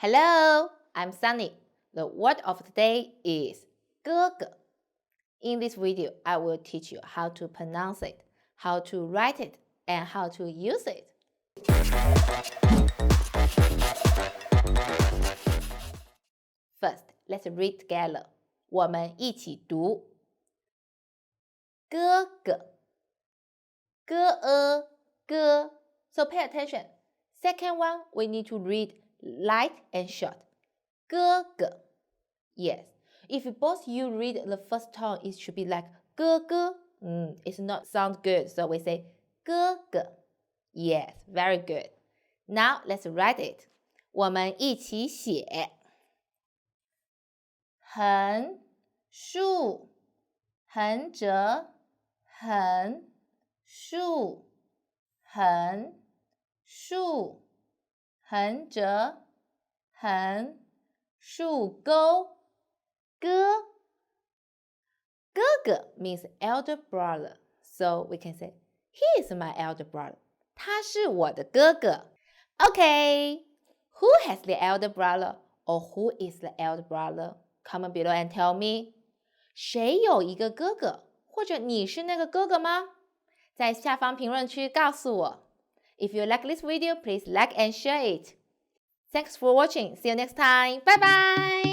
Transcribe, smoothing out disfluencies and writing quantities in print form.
Hello, I'm Sunny. The word of the day is 哥哥. In this video, I will teach you how to pronounce it, how to write it, and how to use it. First, let's read together. 我们一起读哥哥哥 So pay attention. Second one, we need to read light and short. 哥哥 Yes. If both you read the first tone, it should be like 哥哥. It's not sound good, so we say 哥哥 Yes, very good. Now let's write it. 我们一起写横竖横折横竖横竖横折横竖钩哥哥 means elder brother, so we can say he is my elder brother. 他是我的哥哥。Okay, who has the elder brother or who is the elder brother? Comment below and tell me. 谁有一个哥哥，或者你是那个哥哥吗？在下方评论区告诉我。If you like this video, please like and share it. Thanks for watching. See you next time. Bye bye.